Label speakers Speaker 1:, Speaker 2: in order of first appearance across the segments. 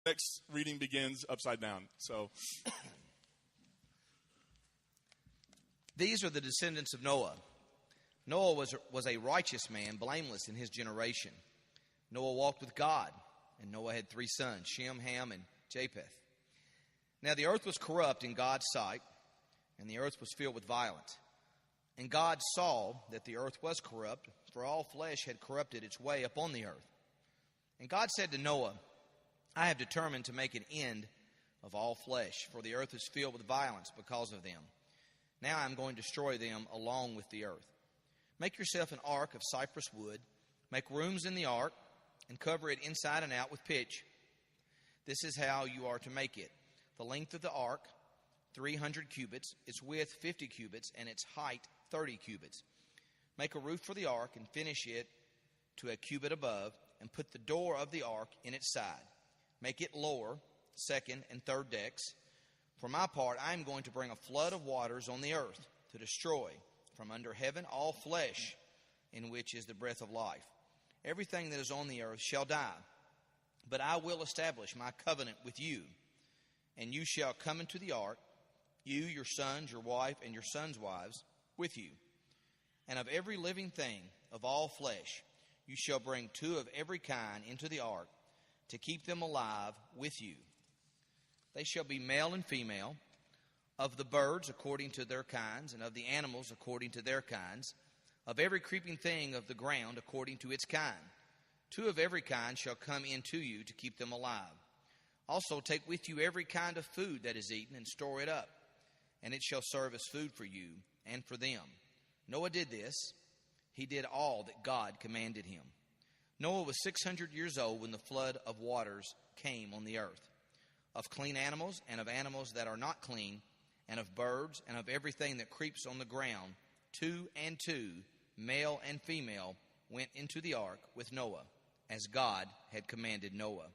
Speaker 1: Next reading begins upside down. So,
Speaker 2: These are the descendants of Noah. Noah was a righteous man, blameless in his generation. Noah walked with God, and Noah had 3 sons, Shem, Ham, and Japheth. Now the earth was corrupt in God's sight, and the earth was filled with violence. And God saw that the earth was corrupt, for all flesh had corrupted its way upon the earth. And God said to Noah, I have determined to make an end of all flesh, for the earth is filled with violence because of them. Now I am going to destroy them along with the earth. Make yourself an ark of cypress wood, make rooms in the ark, and cover it inside and out with pitch. This is how you are to make it. The length of the ark, 300 cubits, its width 50 cubits, and its height 30 cubits. Make a roof for the ark and finish it to a cubit above, and put the door of the ark in its side. Make it lower, 2nd and 3rd decks. For my part, I am going to bring a flood of waters on the earth to destroy from under heaven all flesh in which is the breath of life. Everything that is on the earth shall die. But I will establish my covenant with you, and you shall come into the ark, you, your sons, your wife, and your sons' wives with you. And of every living thing of all flesh you shall bring 2 of every kind into the ark, to keep them alive with you. They shall be male and female, of the birds according to their kinds, and of the animals according to their kinds, of every creeping thing of the ground according to its kind. 2 of every kind shall come into you to keep them alive. Also take with you every kind of food that is eaten, and store it up, and it shall serve as food for you and for them. Noah did this. He did all that God commanded him. Noah was 600 years old when the flood of waters came on the earth. Of clean animals and of animals that are not clean, and of birds and of everything that creeps on the ground, 2 and 2, male and female, went into the ark with Noah, as God had commanded Noah.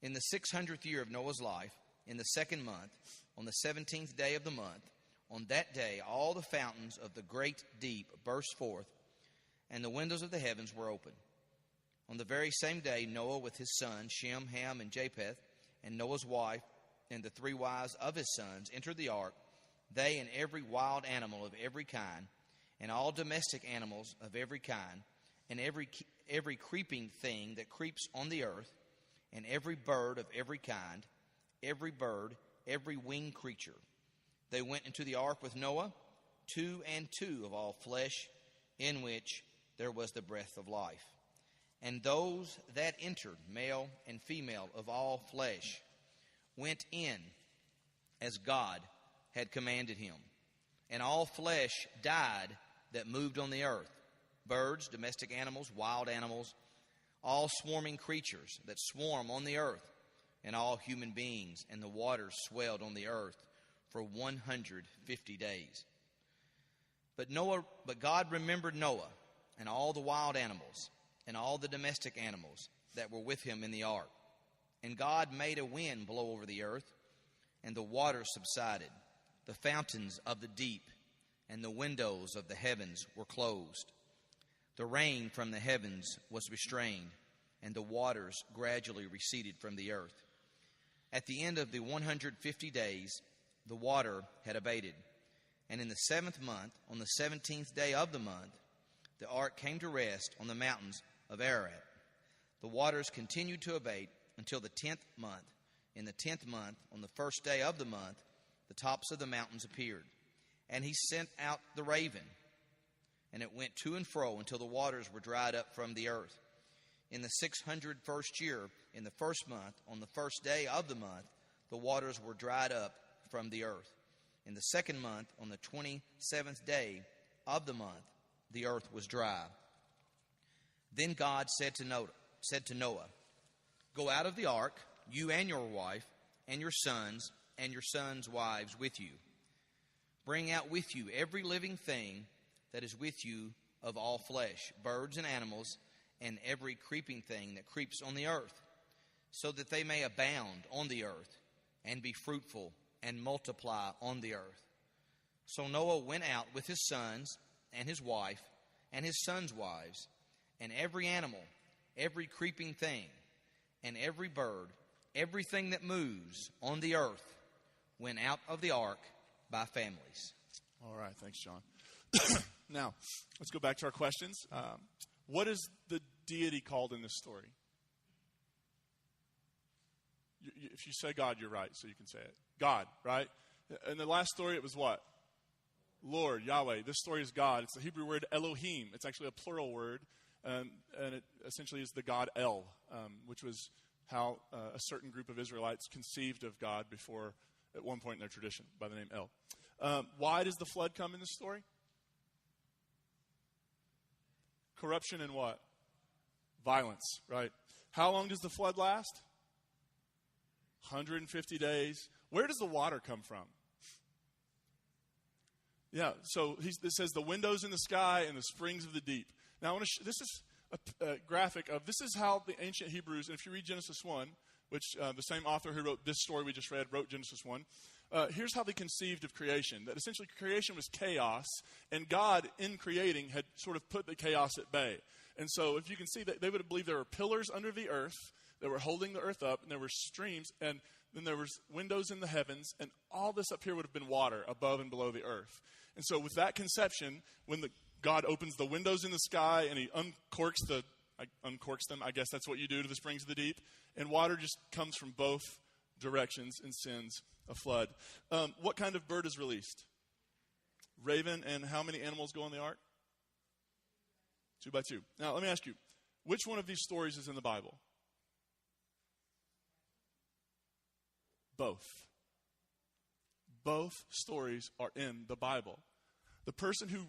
Speaker 2: In the 600th year of Noah's life, in the 2nd month, on the 17th day of the month, on that day all the fountains of the great deep burst forth, and the windows of the heavens were opened. On the very same day, Noah with his sons, Shem, Ham, and Japheth, and Noah's wife, and the 3 wives of his sons entered the ark, they and every wild animal of every kind, and all domestic animals of every kind, and every creeping thing that creeps on the earth, and every bird of every kind, every bird, every winged creature. They went into the ark with Noah, 2 and 2 of all flesh, in which there was the breath of life. And those that entered, male and female of all flesh, went in as God had commanded him. And all flesh died that moved on the earth, birds, domestic animals, wild animals, all swarming creatures that swarm on the earth, and all human beings, and the waters swelled on the earth for 150 days. But God remembered Noah and all the wild animals and all the domestic animals that were with him in the ark. And God made a wind blow over the earth, and the waters subsided. The fountains of the deep and the windows of the heavens were closed. The rain from the heavens was restrained, and the waters gradually receded from the earth. At the end of the 150 days, the water had abated. And in the 7th month, on the 17th day of the month, the ark came to rest on the mountains of Ararat. The waters continued to abate until the 10th month. In the 10th month, on the 1st day of the month, the tops of the mountains appeared. And he sent out the raven, and it went to and fro until the waters were dried up from the earth. In the 601st year, in the 1st month, on the 1st day of the month, the waters were dried up from the earth. In the 2nd month, on the 27th day of the month, the earth was dry. Then God said to Noah, Go out of the ark, you and your wife, and your sons wives with you. Bring out with you every living thing that is with you of all flesh, birds and animals, and every creeping thing that creeps on the earth, so that they may abound on the earth, and be fruitful, and multiply on the earth. So Noah went out with his sons, and his wife, and his sons' wives, and every animal, every creeping thing, and every bird, everything that moves on the earth went out of the ark by families.
Speaker 1: All right, thanks, John. Now, let's go back to our questions. What is the deity called in this story? If you say God, you're right, so you can say it. God, right? In the last story, it was what? Lord, Yahweh. This story is God. It's the Hebrew word Elohim. It's actually a plural word, and it essentially is the God El, which was how a certain group of Israelites conceived of God before, at one point in their tradition, by the name El. Why does the flood come in this story? Corruption and what? Violence, right? How long does the flood last? 150 days. Where does the water come from? Yeah, so it says the windows in the sky and the springs of the deep. Now, I want to this is a graphic of, this is how the ancient Hebrews, and if you read Genesis 1, which the same author who wrote this story we just read wrote Genesis 1, here's how they conceived of creation. That essentially creation was chaos, and God, in creating, had sort of put the chaos at bay. And so if you can see, that they would have believed there were pillars under the earth that were holding the earth up, and there were streams, and then there was windows in the heavens, and all this up here would have been water above and below the earth. And so with that conception, when God opens the windows in the sky and he uncorks them, I guess that's what you do to the springs of the deep, and water just comes from both directions and sends a flood. What kind of bird is released? Raven. And how many animals go on the ark? 2 by 2. Now, let me ask you, which one of these stories is in the Bible? Both. Both stories are in the Bible. The person who,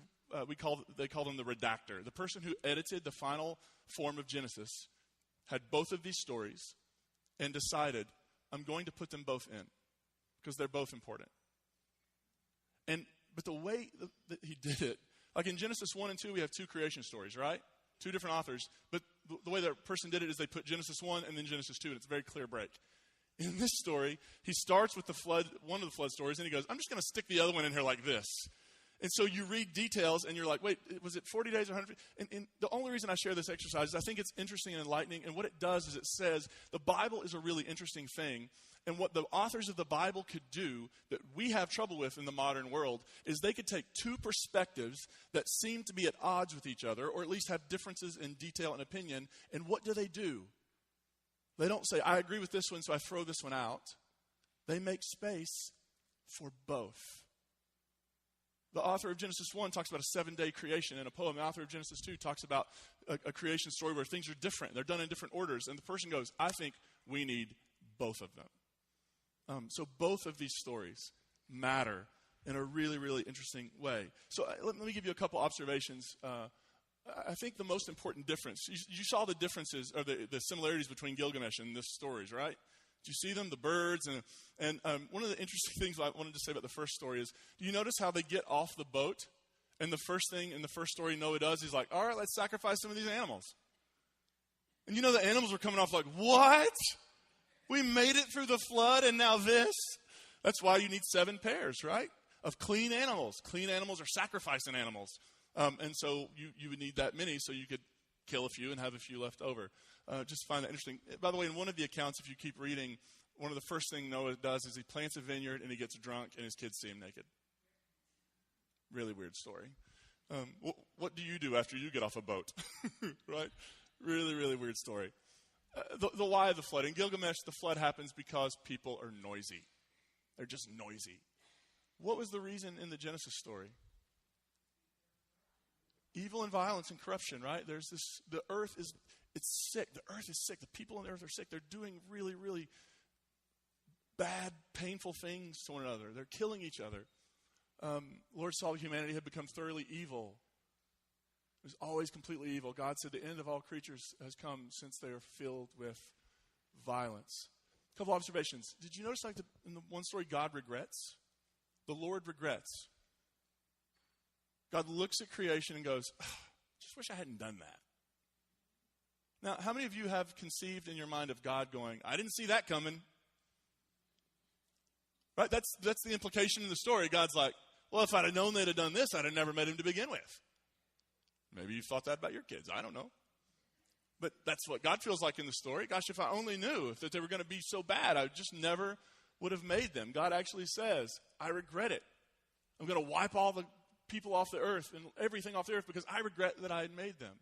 Speaker 1: they call them the redactor, the person who edited the final form of Genesis had both of these stories and decided, I'm going to put them both in because they're both important. But the way that he did it, like in Genesis 1 and 2, we have 2 creation stories, right? 2 different authors. But the way that person did it is they put Genesis 1 and then Genesis 2, and it's a very clear break. In this story, he starts with the flood, one of the flood stories, and he goes, I'm just going to stick the other one in here like this. And so you read details, and you're like, wait, was it 40 days or 100? And the only reason I share this exercise is I think it's interesting and enlightening, and what it does is it says the Bible is a really interesting thing, and what the authors of the Bible could do that we have trouble with in the modern world is they could take 2 perspectives that seem to be at odds with each other, or at least have differences in detail and opinion, and what do? They don't say, I agree with this one, so I throw this one out. They make space for both. The author of Genesis 1 talks about a 7-day creation in a poem. The author of Genesis 2 talks about a creation story where things are different. They're done in different orders. And the person goes, I think we need both of them. So both of these stories matter in a really, really interesting way. So let me give you a couple observations. I think the most important difference, you saw the differences, or the similarities between Gilgamesh and this stories, right? Did you see them, the birds? And one of the interesting things I wanted to say about the first story is, do you notice how they get off the boat? And the first thing in the first story Noah does, he's like, all right, let's sacrifice some of these animals. And you know the animals were coming off like, what? We made it through the flood and now this? That's why you need 7 pairs, right? Of clean animals. Clean animals are sacrificing animals. And so you would need that many so you could kill a few and have a few left over. Just find that interesting. By the way, in one of the accounts, if you keep reading, one of the first things Noah does is he plants a vineyard and he gets drunk and his kids see him naked. Really weird story. What do you do after you get off a boat? Right? Really, really weird story. The why of the flood. In Gilgamesh, the flood happens because people are noisy. They're just noisy. What was the reason in the Genesis story? Evil and violence and corruption, right? The earth is sick. The earth is sick. The people on the earth are sick. They're doing really, really bad, painful things to one another. They're killing each other. Lord saw humanity had become thoroughly evil. It was always completely evil. God said the end of all creatures has come since they are filled with violence. A couple observations. Did you notice in the one story, God regrets? The Lord regrets. God looks at creation and goes, just wish I hadn't done that. Now, how many of you have conceived in your mind of God going, I didn't see that coming? Right? That's the implication in the story. God's like, well, if I'd have known they'd have done this, I'd have never met him to begin with. Maybe you thought that about your kids. I don't know. But that's what God feels like in the story. Gosh, if I only knew that they were going to be so bad, I just never would have made them. God actually says, I regret it. I'm going to wipe all the people off the earth and everything off the earth because I regret that I had made them.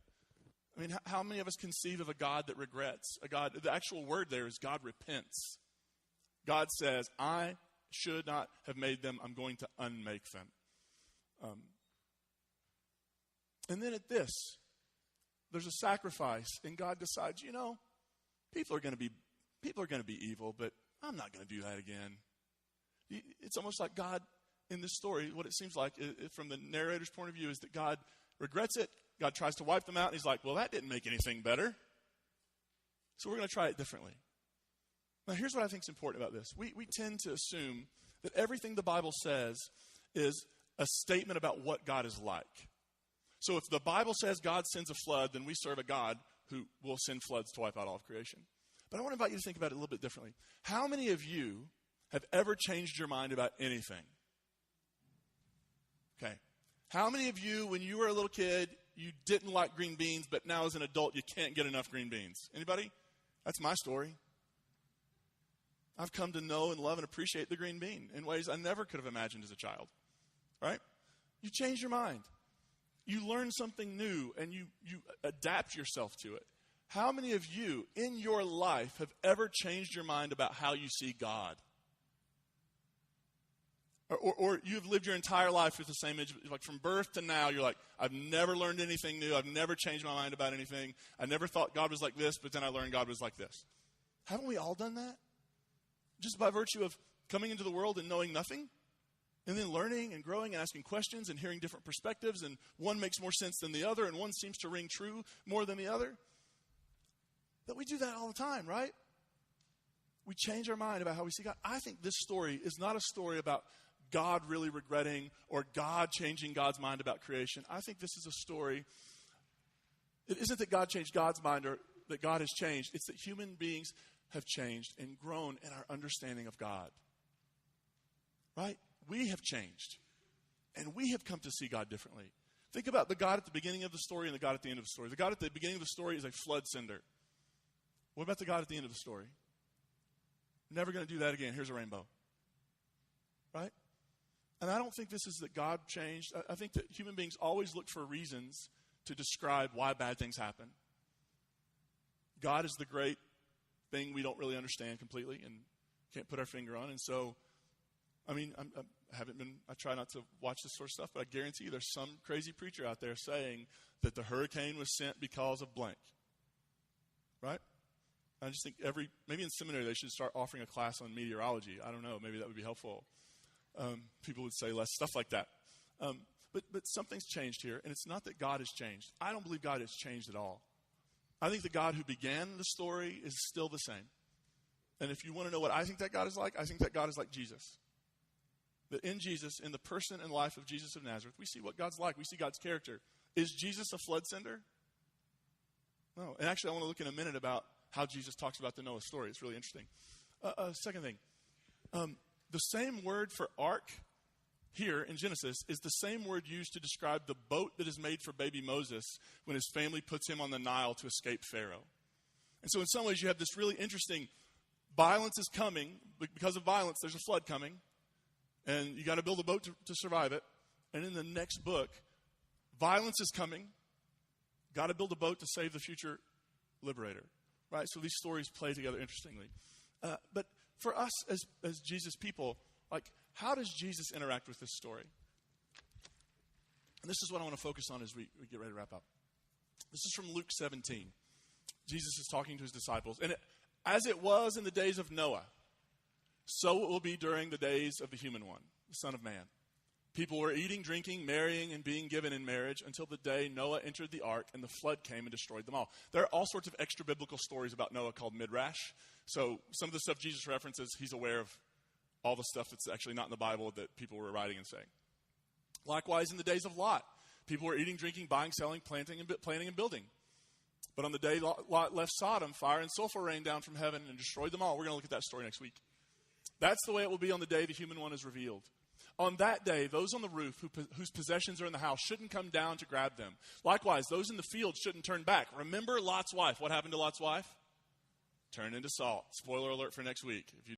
Speaker 1: I mean, how many of us conceive of a God that regrets? A God, the actual word there is God repents. God says, I should not have made them. I'm going to unmake them. And then at this, there's a sacrifice, and God decides, people are going to be evil, but I'm not going to do that again. It's almost like God in this story, what it seems like from the narrator's point of view is that God regrets it. God tries to wipe them out, and he's like, well, that didn't make anything better. So we're going to try it differently. Now, here's what I think is important about this. We tend to assume that everything the Bible says is a statement about what God is like. So if the Bible says God sends a flood, then we serve a God who will send floods to wipe out all of creation. But I want to invite you to think about it a little bit differently. How many of you have ever changed your mind about anything? Okay. How many of you, when you were a little kid, you didn't like green beans, but now as an adult, you can't get enough green beans? Anybody? That's my story. I've come to know and love and appreciate the green bean in ways I never could have imagined as a child. Right? You change your mind. You learn something new, and you adapt yourself to it. How many of you in your life have ever changed your mind about how you see God? Or you've lived your entire life with the same image, like from birth to now, you're like, I've never learned anything new. I've never changed my mind about anything. I never thought God was like this, but then I learned God was like this. Haven't we all done that? Just by virtue of coming into the world and knowing nothing? And then learning and growing and asking questions and hearing different perspectives, and one makes more sense than the other, and one seems to ring true more than the other. But we do that all the time, right? We change our mind about how we see God. I think this story is not a story about God really regretting or God changing God's mind about creation. I think this is a story. It isn't that God changed God's mind or that God has changed. It's that human beings have changed and grown in our understanding of God. Right? We have changed, and we have come to see God differently. Think about the God at the beginning of the story and the God at the end of the story. The God at the beginning of the story is a flood sender. What about the God at the end of the story? Never going to do that again. Here's a rainbow. Right? And I don't think this is that God changed. I think that human beings always look for reasons to describe why bad things happen. God is the great thing we don't really understand completely and can't put our finger on. And so, I mean, I try not to watch this sort of stuff, but I guarantee you there's some crazy preacher out there saying that the hurricane was sent because of blank. Right? I just think maybe in seminary they should start offering a class on meteorology. I don't know. Maybe that would be helpful. People would say less stuff like that. But something's changed here, and it's not that God has changed. I don't believe God has changed at all. I think the God who began the story is still the same. And if you want to know what I think that God is like, I think that God is like Jesus. That in Jesus, in the person and life of Jesus of Nazareth, we see what God's like. We see God's character. Is Jesus a flood sender? No. And actually, I want to look in a minute about how Jesus talks about the Noah story. It's really interesting. Second thing. The same word for ark here in Genesis is the same word used to describe the boat that is made for baby Moses when his family puts him on the Nile to escape Pharaoh. And so in some ways, you have this really interesting violence is coming. Because of violence, there's a flood coming. And you got to build a boat to survive it. And in the next book, violence is coming. Got to build a boat to save the future liberator. Right? So these stories play together interestingly. But for us as Jesus people, like, how does Jesus interact with this story? And this is what I want to focus on as we get ready to wrap up. This is from Luke 17. Jesus is talking to his disciples. And as it was in the days of Noah, so it will be during the days of the human one, the Son of Man. People were eating, drinking, marrying, and being given in marriage until the day Noah entered the ark and the flood came and destroyed them all. There are all sorts of extra biblical stories about Noah called Midrash. So some of the stuff Jesus references, he's aware of all the stuff that's actually not in the Bible that people were writing and saying. Likewise, in the days of Lot, people were eating, drinking, buying, selling, planting and building. But on the day Lot left Sodom, fire and sulfur rained down from heaven and destroyed them all. We're going to look at that story next week. That's the way it will be on the day the human one is revealed. On that day, those on the roof whose possessions are in the house shouldn't come down to grab them. Likewise, those in the field shouldn't turn back. Remember Lot's wife. What happened to Lot's wife? Turned into salt. Spoiler alert for next week. If you